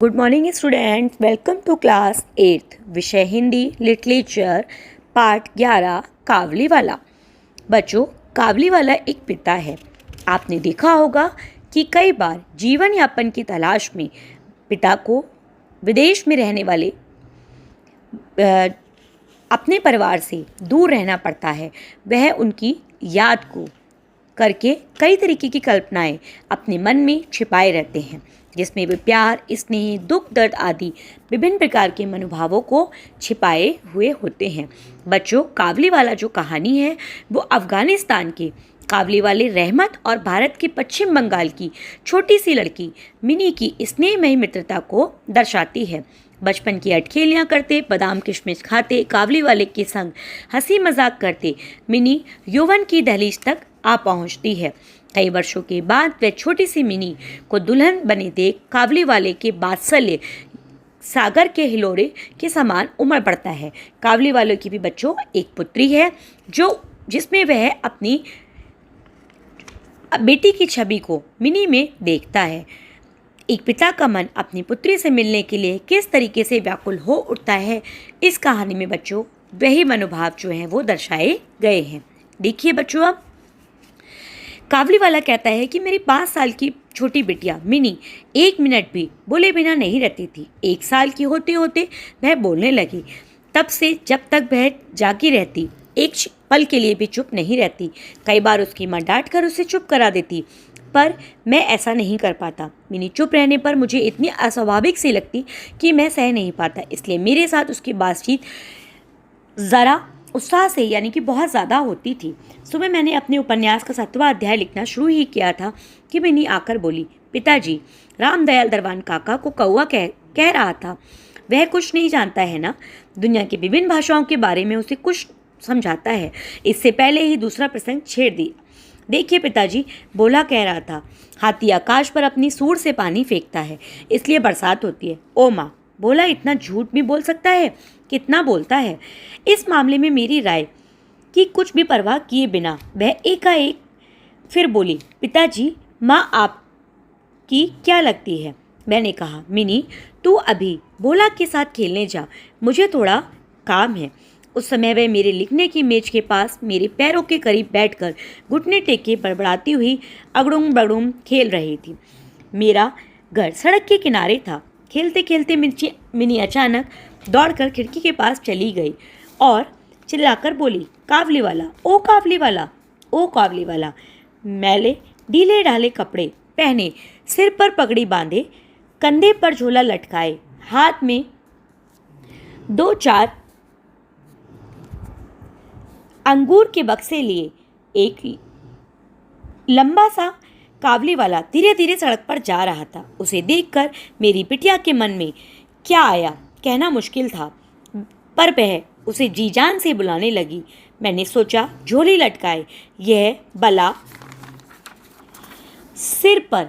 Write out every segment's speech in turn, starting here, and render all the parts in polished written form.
Good morning student, welcome to class 8th। विषय Hindi literature, part 11 Kabuliwala. बच्चों, काबुलीवाला एक पिता है। आपने देखा होगा कि कई बार जीवन यापन की तलाश में पिता को विदेश में रहने वाले अपने परिवार से दूर रहना पड़ता है। वह उनकी याद को करके कई तरीके की कल्पनाएं अपने मन में छिपाए रहते हैं, जिसमें वे प्यार, स्नेह, दुख, दर्द आदि विभिन्न प्रकार के मनोभावों को छिपाए हुए होते हैं। बच्चों, काबुलीवाला जो कहानी है वो अफ़गानिस्तान के काबुलीवाले रहमत और भारत के पश्चिम बंगाल की छोटी सी लड़की मिनी की स्नेहमयी मित्रता को दर्शाती है। बचपन की अटखेलियाँ करते, बादाम किशमिश खाते, काबुलीवाले के संग हंसी मजाक करते मिनी यौवन की दहलीज तक आ पहुँचती है। कई वर्षों के बाद वह छोटी सी मिनी को दुल्हन बने देख काबुलीवाले के वात्सल्य सागर के हिलोरे के समान उमड़ पड़ता है। काबुलीवाले की भी बच्चों एक पुत्री है जिसमें वह अपनी बेटी की छवि को मिनी में देखता है। एक पिता का मन अपनी पुत्री से मिलने के लिए किस तरीके से व्याकुल हो उठता है, इस कहानी में बच्चों वही मनोभाव जो हैं वो दर्शाए गए हैं। देखिए बच्चों, अब काबुलीवाला कहता है कि मेरी 5 साल की छोटी बिटिया मिनी 1 मिनट भी बोले बिना नहीं रहती थी। 1 साल की होते होते वह बोलने लगी। तब से जब तक वह जागी रहती, एक पल के लिए भी चुप नहीं रहती। कई बार उसकी माँ डांट कर उसे चुप करा देती, पर मैं ऐसा नहीं कर पाता। मिनी चुप रहने पर मुझे इतनी अस्वाभाविक सी लगती कि मैं सह नहीं पाता, इसलिए मेरे साथ उसकी बातचीत ज़रा उत्साह से यानी कि बहुत ज़्यादा होती थी। सुबह मैंने अपने उपन्यास का 7वां अध्याय लिखना शुरू ही किया था कि मिनी आकर बोली, पिताजी, रामदयाल दरवान काका को कौआ कह रहा था। वह कुछ नहीं जानता है ना, दुनिया की विभिन्न भाषाओं के बारे में उसे कुछ समझाता है। इससे पहले ही दूसरा प्रसंग छेड़ दिया। देखिए पिताजी, बोला कह रहा था, हाथी आकाश पर अपनी सूंड से पानी फेंकता है, इसलिए बरसात होती है। ओ माँ, बोला इतना झूठ भी बोल सकता है? कितना बोलता है। इस मामले में मेरी राय कि कुछ भी परवाह किए बिना वह एकाएक फिर बोली, पिताजी, माँ आपकी क्या लगती है? मैंने कहा, मिनी, तू अभी बोला के साथ खेलने जा, मुझे थोड़ा काम है। उस समय वह मेरे लिखने की मेज के पास मेरे पैरों के करीब बैठकर घुटने टेके बड़बड़ाती हुई अगड़ुम बगड़ुम खेल रही थी। मेरा घर सड़क के किनारे था। खेलते खेलते मिनी अचानक दौड़कर खिड़की के पास चली गई और चिल्लाकर बोली, काबुलीवाला, ओ काबुलीवाला, ओ काबुलीवाला। मैले ढीले ढाले कपड़े पहने, सिर पर पगड़ी बांधे, कंधे पर झोला लटकाए, हाथ में 2-4 अंगूर के बक्से लिए एक लंबा सा काबुलीवाला धीरे धीरे सड़क पर जा रहा था। उसे देखकर मेरी बिटिया के मन में क्या आया कहना मुश्किल था, पर वह उसे जी जान से बुलाने लगी। मैंने सोचा, झोली लटकाए यह बला सिर पर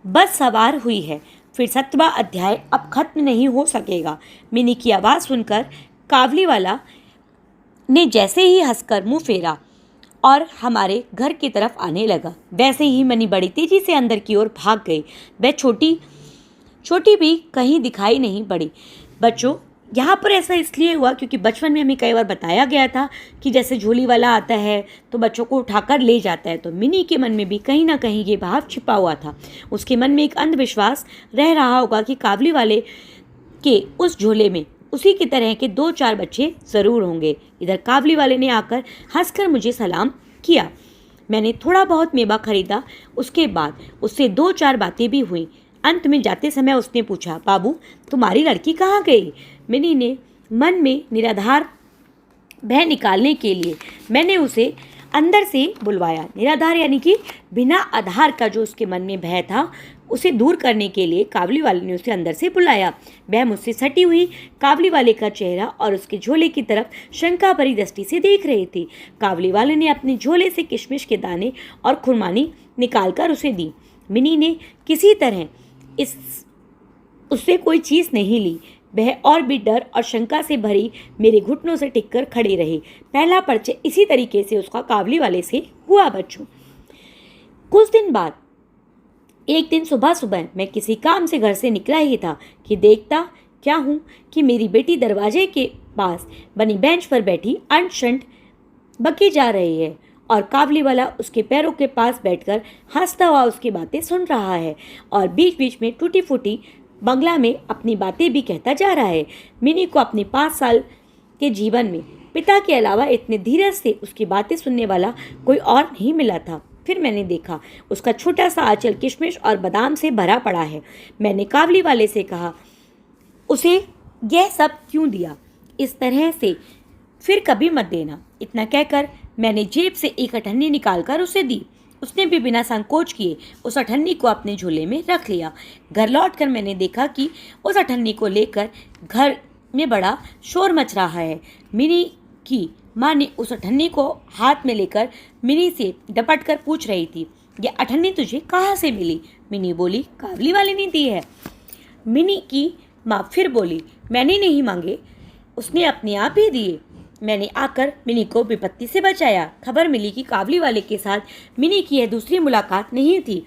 बस सवार हुई है, फिर 7वां अध्याय अब खत्म नहीं हो सकेगा। मिनी की आवाज़ सुनकर काबुलीवाला ने जैसे ही हंसकर मुंह फेरा और हमारे घर की तरफ आने लगा, वैसे ही मनी बड़ी तेजी से अंदर की ओर भाग गई। वह छोटी भी कहीं दिखाई नहीं पड़ी। बच्चों, यहाँ पर ऐसा इसलिए हुआ क्योंकि बचपन में हमें कई बार बताया गया था कि जैसे झोली वाला आता है तो बच्चों को उठाकर ले जाता है, तो मिनी के मन में भी कहीं ना कहीं ये भाव छिपा हुआ था। उसके मन में एक अंधविश्वास रह रहा होगा कि काबुलीवाले के उस झोले में उसी की तरह के 2-4 बच्चे ज़रूर होंगे। इधर काबुलीवाले ने आकर हंसकर मुझे सलाम किया। मैंने थोड़ा बहुत मेवा खरीदा। उसके बाद उससे 2-4 बातें भी हुई। अंत में जाते समय उसने पूछा, बाबू, तुम्हारी लड़की कहाँ गई? मिनी ने मन में निराधार भय निकालने के लिए मैंने उसे अंदर से बुलवाया। निराधार यानी कि बिना आधार का जो उसके मन में भय था, उसे दूर करने के लिए काबुलीवाले ने उसे अंदर से बुलाया। वह मुझसे सटी हुई काबुलीवाले का चेहरा और उसके झोले की तरफ शंका भरी दृष्टि से देख रही थी। काबुलीवाले ने अपने झोले से किशमिश के दाने और खुरमानी निकालकर उसे दी। मिनी ने किसी तरह उससे कोई चीज़ नहीं ली। वह और भी डर और शंका से भरी मेरे घुटनों से टिककर खड़ी रही। पहला परिचय इसी तरीके से उसका काबुलीवाले से हुआ। बच्चों, कुछ दिन बाद एक दिन सुबह सुबह मैं किसी काम से घर से निकला ही था कि देखता क्या हूँ कि मेरी बेटी दरवाजे के पास बनी बेंच पर बैठी अनशंट बकी जा रही है और काबली वाला उसके पैरों के पास बैठकर हंसता हुआ उसकी बातें सुन रहा है और बीच बीच में टूटी फूटी बंगला में अपनी बातें भी कहता जा रहा है। मिनी को अपने 5 साल के जीवन में पिता के अलावा इतने धीरज से उसकी बातें सुनने वाला कोई और नहीं मिला था। फिर मैंने देखा उसका छोटा सा आंचल किशमिश और बादाम से भरा पड़ा है। मैंने काबली वाले से कहा, उसे यह सब क्यों दिया? इस तरह से फिर कभी मत देना। इतना कहकर मैंने जेब से एक अठन्नी निकालकर उसे दी। उसने भी बिना संकोच किए उस अठन्नी को अपने झोले में रख लिया। घर लौटकर मैंने देखा कि उस अठन्नी को लेकर घर में बड़ा शोर मच रहा है। मिनी की माँ ने उस अठन्नी को हाथ में लेकर मिनी से डपट कर पूछ रही थी, यह अठन्नी तुझे कहाँ से मिली? मिनी बोली, काबली वाले ने दी है। मिनी की माँ फिर बोली, मैंने नहीं मांगे, उसने अपने आप ही दिए। मैंने आकर मिनी को विपत्ति से बचाया। खबर मिली कि काबली वाले के साथ मिनी की यह दूसरी मुलाकात नहीं थी।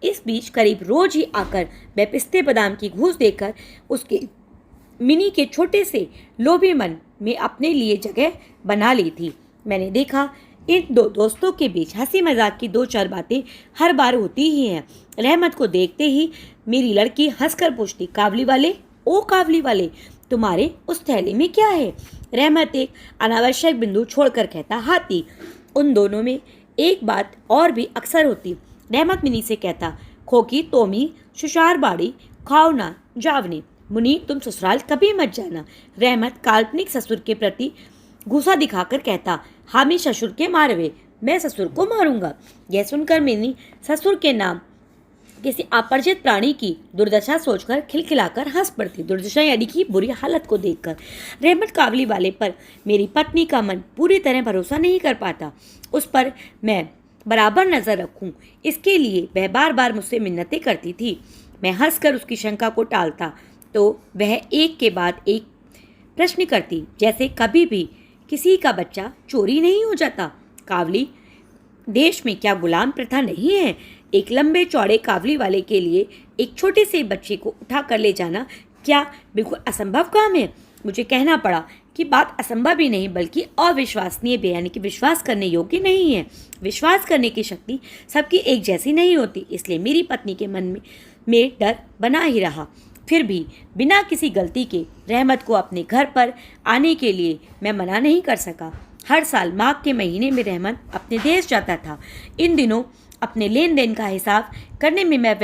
इस बीच करीब रोज ही आकर वह पिस्ते बादाम की घूस देकर उसके मिनी के छोटे से लोभी मन में अपने लिए जगह बना ली थी। मैंने देखा इन दो दोस्तों के बीच हंसी मजाक की 2-4 बातें हर बार होती ही हैं। रहमत को देखते ही मेरी लड़की हंसकर पूछती, काबली वाले, ओ काबली वाले, तुम्हारे उस थैली में क्या है? रहमत एक अनावश्यक बिंदु छोड़कर कहता, हाथी। उन दोनों में एक बात और भी अक्सर होती। रहमत मिनी से कहता, खोकी तोमी शुशार बाड़ी खाओ ना जावने, मुनी तुम ससुराल कभी मत जाना। रहमत काल्पनिक ससुर के प्रति गुस्सा दिखाकर कहता, हामी ससुर के मारवे, मैं ससुर को मारूंगा। यह सुनकर मिनी ससुर के नाम किसी अपरिचित प्राणी की दुर्दशा सोचकर खिलखिलाकर हंस पड़ती। दुर्दशा यानी कि बुरी हालत को देखकर रहमत काबली वाले पर मेरी पत्नी का मन पूरी तरह भरोसा नहीं कर पाता। उस पर मैं बराबर नज़र रखूं, इसके लिए वह बार बार मुझसे मिन्नतें करती थी। मैं हंसकर उसकी शंका को टालता तो वह एक के बाद एक प्रश्न करती, जैसे कभी भी किसी का बच्चा चोरी नहीं हो जाता। काबली देश में क्या गुलाम प्रथा नहीं है? एक लंबे चौड़े काबली वाले के लिए एक छोटे से बच्चे को उठा कर ले जाना क्या बिल्कुल असंभव काम है? मुझे कहना पड़ा कि बात असंभव ही नहीं बल्कि अविश्वसनीय भी, यानी कि विश्वास करने योग्य नहीं है। विश्वास करने की शक्ति सबकी एक जैसी नहीं होती, इसलिए मेरी पत्नी के मन में डर बना ही रहा। फिर भी बिना किसी गलती के रहमत को अपने घर पर आने के लिए मैं मना नहीं कर सका। हर साल माघ के महीने में रहमत अपने देश जाता था। इन दिनों अपने लेन देन का हिसाब करने में मैं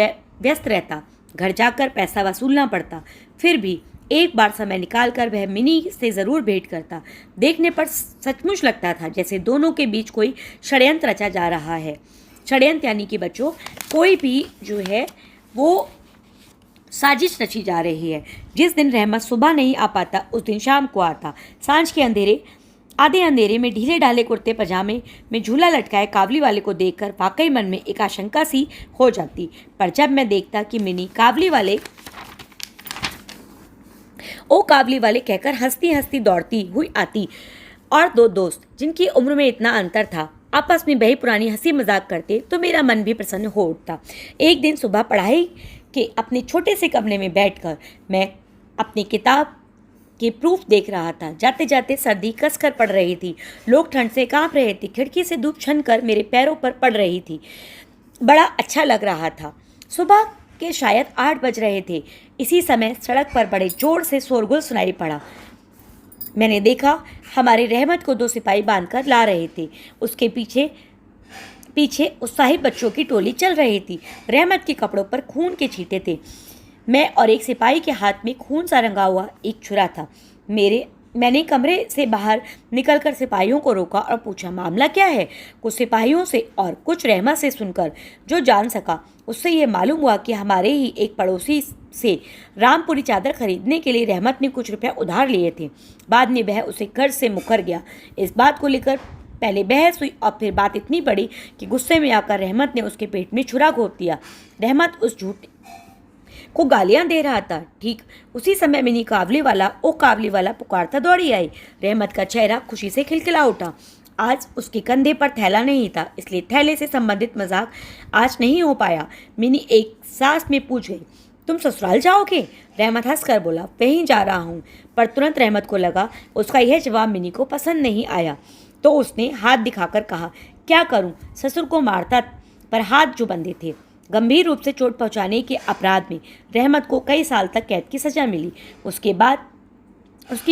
व्यस्त रहता। घर जाकर पैसा वसूलना पड़ता। फिर भी एक बार समय निकालकर वह मिनी से ज़रूर भेंट करता। देखने पर सचमुच लगता था जैसे दोनों के बीच कोई षड्यंत्र रचा जा रहा है। षड्यंत्र यानी कि बच्चों, कोई भी जो है वो साजिश रची जा रही है। जिस दिन रहमत सुबह नहीं आ पाता उस दिन शाम को आता। सांझ के आधे अंधेरे में ढीले ढाले कुर्ते पजामे में झूला लटकाए काबली वाले को देखकर वाकई मन में एक आशंका सी हो जाती। पर जब मैं देखता कि मिनी काबली वाले ओ काबली वाले कहकर हंसती हंसती दौड़ती हुई आती और 2 दोस्त जिनकी उम्र में इतना अंतर था आपस में बही पुरानी हंसी मजाक करते तो मेरा मन भी प्रसन्न हो उठता। एक दिन सुबह पढ़ाई के अपने छोटे से कमरे में बैठकर मैं अपनी किताब के प्रूफ देख रहा था। जाते जाते सर्दी कसकर पड़ रही थी। लोग ठंड से कांप रहे थे। खिड़की से धूप छनकर मेरे पैरों पर पड़ रही थी। बड़ा अच्छा लग रहा था। सुबह के शायद 8 बज रहे थे। इसी समय सड़क पर बड़े जोर से शोरगुल सुनाई पड़ा। मैंने देखा हमारे रहमत को 2 सिपाही बांधकर ला रहे थे। उसके पीछे उत्साहित बच्चों की टोली चल रही थी। रहमत के कपड़ों पर खून के छींटे थे। मैं और एक सिपाही के हाथ में खून सा रंगा हुआ एक छुरा था। मैंने कमरे से बाहर निकलकर सिपाहियों को रोका और पूछा, मामला क्या है? कुछ सिपाहियों से और कुछ रहमत से सुनकर जो जान सका उससे ये मालूम हुआ कि हमारे ही एक पड़ोसी से रामपुरी चादर खरीदने के लिए रहमत ने कुछ रुपए उधार लिए थे। बाद में वह उसे कर्ज से मुकर गया। इस बात को लेकर पहले बहस हुई और फिर बात इतनी बड़ी कि गुस्से में आकर रहमत ने उसके पेट में छुरा घोंप दिया। रहमत उस झूठ को गालियां दे रहा था। ठीक उसी समय मिनी काबली वाला ओ काबली वाला पुकारता दौड़ी आई। रहमत का चेहरा खुशी से खिलखिला उठा। आज उसके कंधे पर थैला नहीं था, इसलिए थैले से संबंधित मजाक आज नहीं हो पाया। मिनी एक सांस में पूछ गई, तुम ससुराल जाओगे? रहमत हंसकर बोला, वहीं जा रहा हूँ। पर तुरंत रहमत को लगा उसका यह जवाब मिनी को पसंद नहीं आया, तो उसने हाथ दिखाकर कहा, क्या करूँ? ससुर को मारता पर हाथ जो बंधे थे। गंभीर रूप से चोट पहुंचाने के अपराध में रहमत को कई साल तक कैद की सजा मिली। उसकी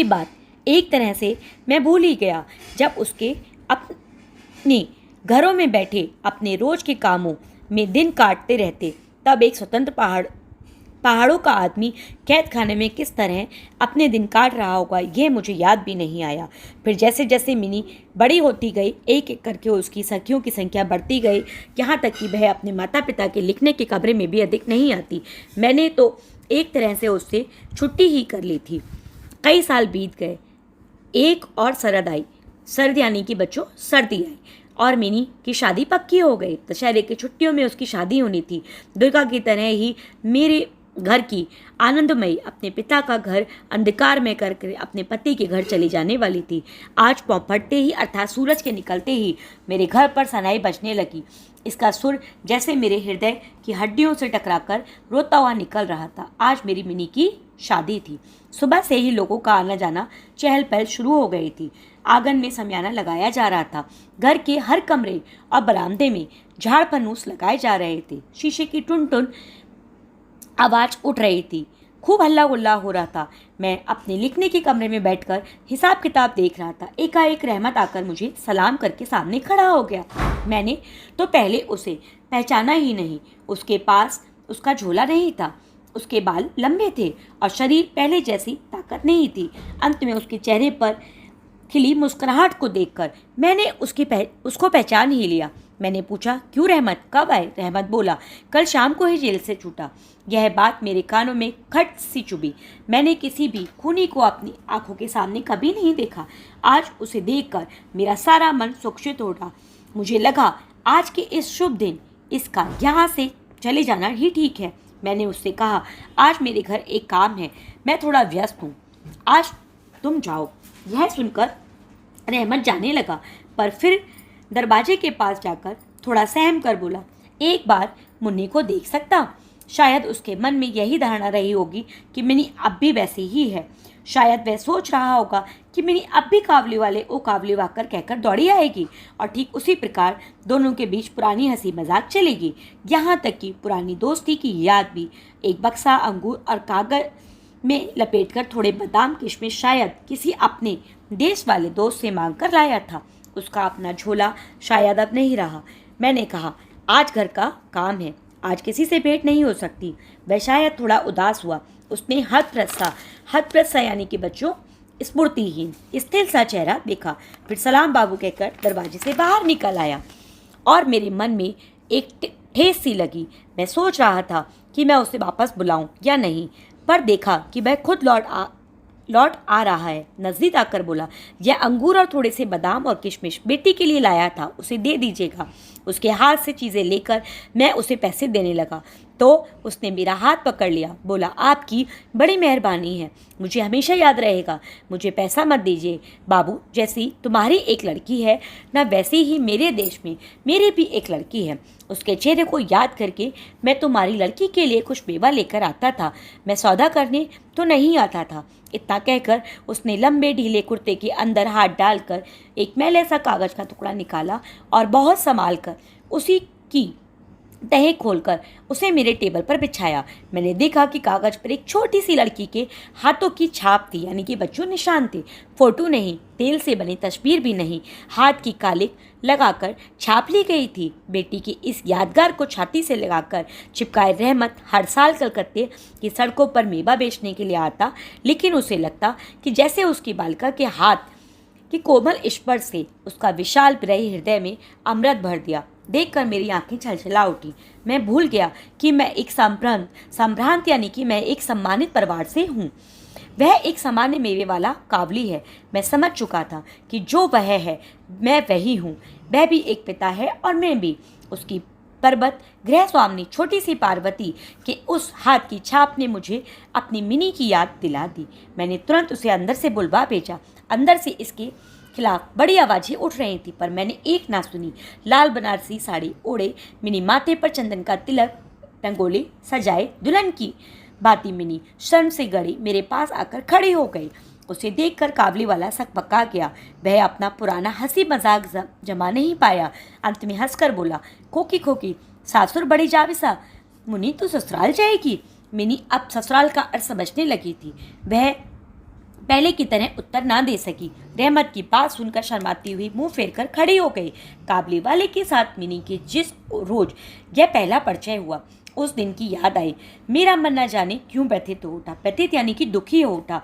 बात एक तरह से मैं भूल ही गया। जब उसके अपने घरों में बैठे अपने रोज के कामों में दिन काटते रहते, तब एक स्वतंत्र पहाड़ों का आदमी कैद खाने में किस तरह अपने दिन काट रहा होगा, यह मुझे याद भी नहीं आया। फिर जैसे जैसे मिनी बड़ी होती गई, एक एक करके उसकी सखियों की संख्या बढ़ती गई, यहाँ तक कि वह अपने माता पिता के लिखने के कमरे में भी अधिक नहीं आती। मैंने तो एक तरह से उससे छुट्टी ही कर ली थी। कई साल बीत गए, एक और सरद आई। सर्द यानी कि बच्चों सर्दी आई और मिनी की शादी पक्की हो गई। दशहरे की छुट्टियों में उसकी शादी होनी थी। दुर्गा की तरह ही मेरे घर की आनंदमयी अपने पिता का घर अंधकार में करके अपने पति के घर चली जाने वाली थी। आज पौ फटते ही अर्थात सूरज के निकलते ही मेरे घर पर सनाई बजने लगी। इसका सुर जैसे मेरे हृदय की हड्डियों से टकराकर रोता हुआ निकल रहा था। आज मेरी मिनी की शादी थी। सुबह से ही लोगों का आना जाना चहल पहल शुरू हो गई थी। आंगन में शमियाना लगाया जा रहा था। घर के हर कमरे और बरामदे में झाड़ फनूस लगाए जा रहे थे। शीशे की टुन टुन आवाज उठ रही थी। खूब हल्ला गुल्ला हो रहा था। मैं अपने लिखने के कमरे में बैठकर हिसाब किताब देख रहा था। एकाएक रहमत आकर मुझे सलाम करके सामने खड़ा हो गया। मैंने तो पहले उसे पहचाना ही नहीं। उसके पास उसका झोला नहीं था, उसके बाल लंबे थे और शरीर पहले जैसी ताकत नहीं थी। अंत में उसके चेहरे पर खिली मुस्कुराहट को देखकर मैंने उसको पहचान ही लिया। मैंने पूछा, क्यों रहमत, कब आए? रहमत बोला, कल शाम को ही जेल से छूटा। यह बात मेरे कानों में खट सी चुभी। मैंने किसी भी खूनी को अपनी आंखों के सामने कभी नहीं देखा। आज उसे देखकर मेरा सारा मन सुक्षित हो उठा। मुझे लगा आज के इस शुभ दिन इसका यहाँ से चले जाना ही ठीक है। मैंने उससे कहा, आज मेरे घर एक काम है, मैं थोड़ा व्यस्त हूँ, आज तुम जाओ। यह सुनकर रहमत जाने लगा, पर फिर दरवाजे के पास जाकर थोड़ा सहम कर बोला, एक बार मुन्नी को देख सकता? शायद उसके मन में यही धारणा रही होगी कि मिनी अब भी वैसी ही है। शायद वह सोच रहा होगा कि मिनी अब भी कावली वाले ओ कावली वाकर कहकर दौड़ी आएगी और ठीक उसी प्रकार दोनों के बीच पुरानी हंसी मजाक चलेगी। यहाँ तक कि पुरानी दोस्ती की याद भी। एक बक्सा अंगूर और कागज में लपेटकर थोड़े बादाम किशमिश शायद किसी अपने देश वाले दोस्त से मांग कर लाया था। उसका अपना झोला शायद अब नहीं रहा। मैंने कहा, आज घर का काम है, आज किसी से भेंट नहीं हो सकती। वह शायद थोड़ा उदास हुआ। उसने हतप्रस्त सा यानी कि बच्चों स्फूर्तिहीन स्थिर सा चेहरा देखा। फिर सलाम बाबू कहकर दरवाजे से बाहर निकल आया और मेरे मन में एक ठेस सी लगी। मैं सोच रहा था कि मैं उसे वापस बुलाऊं या नहीं, पर देखा कि वह खुद लौट आ रहा है। नजदीक आकर बोला, यह अंगूर और थोड़े से बादाम और किशमिश बेटी के लिए लाया था, उसे दे दीजिएगा। उसके हाथ से चीज़ें लेकर मैं उसे पैसे देने लगा तो उसने मेरा हाथ पकड़ लिया। बोला, आपकी बड़ी मेहरबानी है, मुझे हमेशा याद रहेगा। मुझे पैसा मत दीजिए बाबू। जैसी तुम्हारी एक लड़की है ना, वैसी ही मेरे देश में मेरी भी एक लड़की है। उसके चेहरे को याद करके मैं तुम्हारी लड़की के लिए कुछ मेवा लेकर आता था। मैं सौदा करने तो नहीं आता था। इतना कहकर उसने लंबे ढीले कुर्ते के अंदर हाथ डालकर एक मैले सा कागज का टुकड़ा निकाला और बहुत संभाल कर उसी की तह खोलकर उसे मेरे टेबल पर बिछाया। मैंने देखा कि कागज पर एक छोटी सी लड़की के हाथों की छाप थी, यानी कि बच्चों निशान थे। फोटो नहीं, तेल से बनी तस्वीर भी नहीं, हाथ की कालिक लगाकर छाप ली गई थी। बेटी की इस यादगार को छाती से लगाकर चिपकाए रहमत हर साल कलकत्ते की सड़कों पर मेवा बेचने के लिए आता, लेकिन उसे लगता कि जैसे उसकी बालिका के हाथ कि कोमल स्पर्श से उसका विशाल विरही हृदय में अमृत भर दिया। देखकर मेरी आंखें छलछला उठी। मैं भूल गया कि मैं एक संभ्रांत यानी कि मैं एक सम्मानित परिवार से हूँ। वह एक सामान्य मेवे वाला कावली है। मैं समझ चुका था कि जो वह है मैं वही हूँ। वह भी एक पिता है और मैं भी। उसकी पर्वत गृह स्वामिनी छोटी सी पार्वती के उस हाथ की छाप ने मुझे अपनी मिनी की याद दिला दी। मैंने तुरंत उसे अंदर से बुलवा भेजा। अंदर से इसके खिलाफ बड़ी आवाज़ें उठ रही थी, पर मैंने एक ना सुनी। लाल बनारसी साड़ी ओढ़े मिनी माथे पर चंदन का तिलक रंगोली सजाए दुल्हन की भांति मिनी शर्म से गड़ी मेरे पास आकर खड़ी हो गई। उसे देखकर काबली वाला सकपका गया। वह अपना पुराना हंसी मजाक जमा नहीं पाया। अंत में हंसकर बोला, खोकी खोकी सासुर बड़ी जाविसा, मुनी तू ससुराल जाएगी। मिनी अब ससुराल का अर्थ समझने लगी थी। वह पहले की तरह उत्तर ना दे सकी। रहमत की बात सुनकर शर्माती हुई मुंह फेरकर खड़ी हो गई। काबली वाले के साथ मिनी के जिस रोज यह पहला परिचय हुआ, उस दिन की याद आई। मेरा मन न जाने क्यों व्यथित हो उठा। व्यथित यानी कि दुखी हो उठा।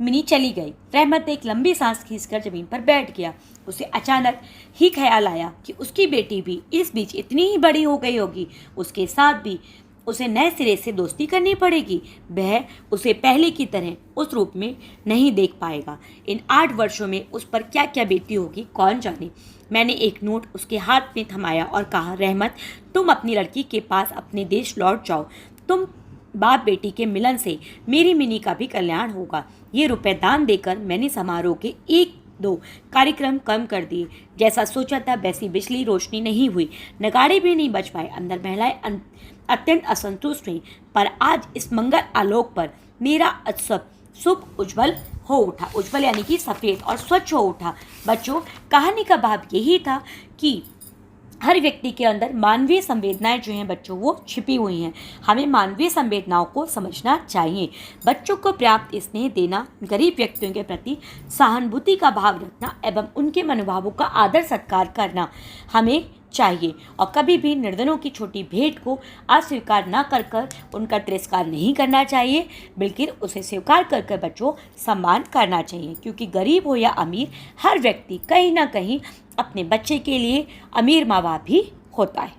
मिनी चली गई। रहमत एक लंबी सांस खींचकर जमीन पर बैठ गया। उसे अचानक ही ख्याल आया कि उसकी बेटी भी इस बीच इतनी ही बड़ी हो गई होगी। उसके साथ भी उसे नए सिरे से दोस्ती करनी पड़ेगी। वह उसे पहले की तरह उस रूप में नहीं देख पाएगा। इन 8 वर्षों में उस पर क्या क्या बीती होगी कौन जाने। मैंने एक नोट उसके हाथ में थमाया और कहा, रहमत तुम अपनी लड़की के पास अपने देश लौट जाओ। तुम बाप बेटी के मिलन से मेरी मिनी का भी कल्याण होगा। ये रुपए दान देकर मैंने समारोह के 1-2 कार्यक्रम कम कर दिए। जैसा सोचा था वैसी बिजली रोशनी नहीं हुई, नगाड़े भी नहीं बज पाए। अंदर महिलाएं अत्यंत असंतुष्ट हुई। पर आज इस मंगल आलोक पर मेरा उत्सव शुभ उज्जवल हो उठा। उज्जवल यानी कि सफ़ेद और स्वच्छ हो उठा। बच्चों, कहानी का भाव यही था कि हर व्यक्ति के अंदर मानवीय संवेदनाएं जो हैं बच्चों वो छिपी हुई हैं। हमें मानवीय संवेदनाओं को समझना चाहिए। बच्चों को पर्याप्त स्नेह देना, गरीब व्यक्तियों के प्रति सहानुभूति का भाव रखना एवं उनके मनोभावों का आदर सत्कार करना हमें चाहिए। और कभी भी निर्धनों की छोटी भेंट को अस्वीकार न कर कर उनका तिरस्कार नहीं करना चाहिए, बल्कि उसे स्वीकार कर कर बच्चों सम्मान करना चाहिए। क्योंकि गरीब हो या अमीर, हर व्यक्ति कहीं ना कहीं अपने बच्चे के लिए अमीर माँ बाप ही होता है।